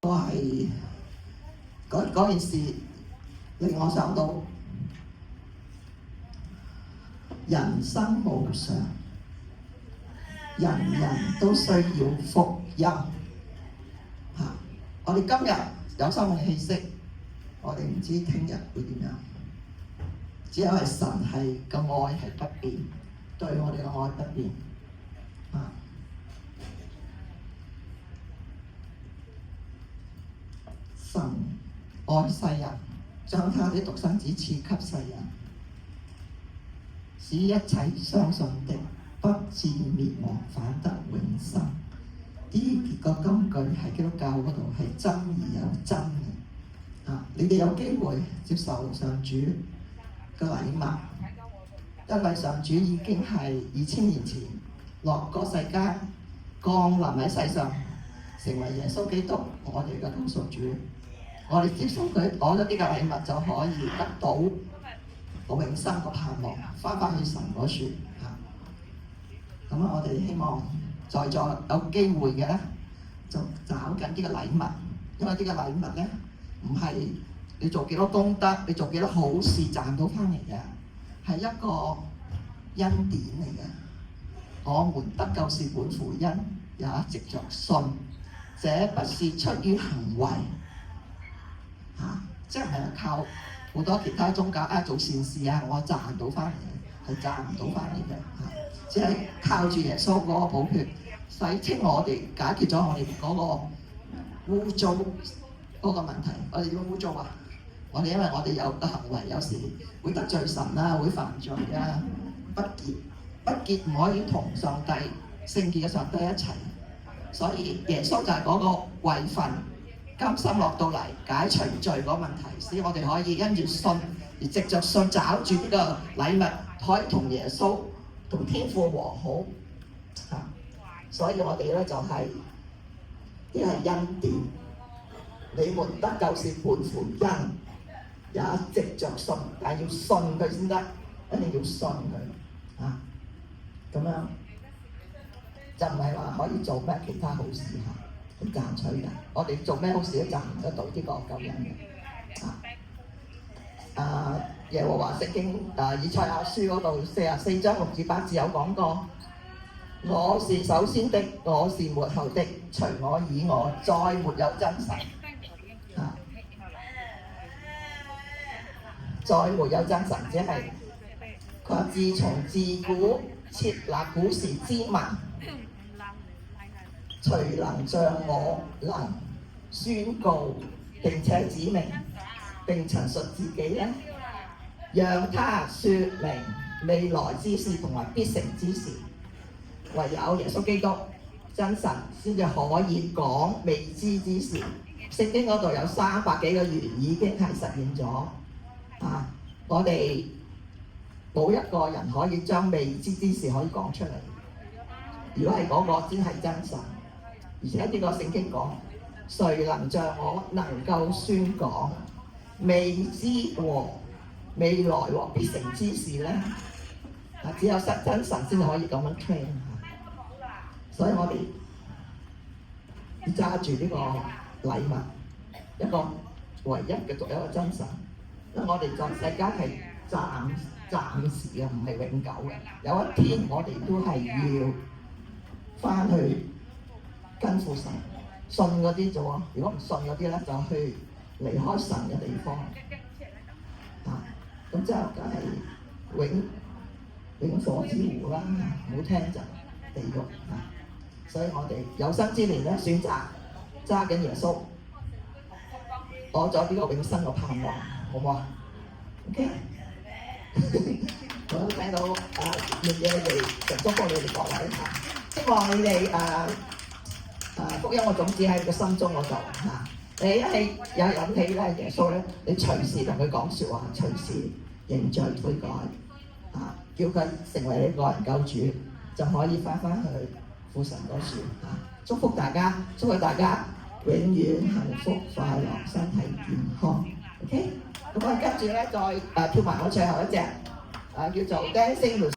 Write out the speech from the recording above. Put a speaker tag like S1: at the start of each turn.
S1: 都係嗰件事令我想到人生無常，人人都需要福音嚇。我哋今日有生命氣息，我哋唔知聽日會點樣。只有係神係嘅愛係不變，對我哋嘅愛不變嚇。神愛世人，將他的獨生子賜給世人，使一切相信的不至滅亡，反得永生。呢個金句喺基督教嗰度係真而有真嘅啊！你哋有機會接受上主嘅禮物，因為上主已經係2000年前落個世間降臨喺世上，成為耶穌基督我哋嘅救贖主。我哋接受佢攞咗呢個禮物，就可以得到個永生個盼望，翻去神嗰處嚇。咁我哋希望在座有機會嘅咧，就找緊呢個禮物，因為呢個禮物咧唔係你做幾多功德，你做幾多好事賺到翻嚟嘅，係一個恩典嚟嘅。我們得救是本乎恩，也藉着信，這不是出於行為。即係靠好多其他宗教做善事我賺到翻嚟，係賺唔到翻嚟嘅只係靠住耶穌嗰個寶血洗清我哋，解決咗我哋嗰個污糟嗰個問題。我哋點污糟啊？我哋因為我哋有個行為，有時會得罪神啦，會犯罪啊，不潔唔可以同上帝聖潔嘅上帝一齊，所以耶穌就係嗰個位份。甘心落到嚟解除罪嗰個問題，使我哋可以因住信而藉着信找住呢個禮物，可以同耶穌同天父和好所以我哋咧就係呢係恩典，你們得救是本乎恩，也藉着信，但係要信佢先得，一定要信佢咁樣就唔係話可以做咩其他好事去賺取嘅，我哋做咩好事都賺唔得到呢個救恩嘅。耶和華聖經以賽亞書嗰度44章6至8節有講過，我是首先的，我是末後的，除我以外再沒有真神。再沒有真神，只係佢話自從自古設立古時之民，誰能像我能宣告並且指明並陳述自己呢？讓他說明未來之事同埋必成之事，唯有耶穌基督真神先至可以講未知之事。聖經嗰度有300幾個月已經係實現咗我哋冇一個人可以將未知之事可以講出嚟。如果係嗰個先係真神。而且呢個聖經講，誰能像我能夠宣講未知和未來和必成之事呢？只有真神先可以咁樣 train 所以我哋要揸住呢個禮物，一個唯一嘅獨一個真神。因為我哋在世間係暫時嘅，唔係永久嘅。有一天我哋都係要翻去跟父神，信嗰啲做啊，如果唔信嗰啲咧，就去離開神嘅地方咁之後梗係永火之湖啦，唔好聽就地獄所以我哋有生之年咧，選擇揸緊耶穌，攞咗呢個永生嘅盼望，好唔好啊 ？OK， 我都聽到願意你哋祝福你哋各位希望你哋福音嘅種子喺個心中嗰度你一係有諗起咧耶穌咧，你隨時同佢講説話，隨時認罪悔改叫佢成為你個人救主，就可以翻去父神嗰處祝福大家，祝福大家永遠幸福快樂，身體健康。OK， 咁我跟住咧再跳埋我最後一隻叫做 Dancing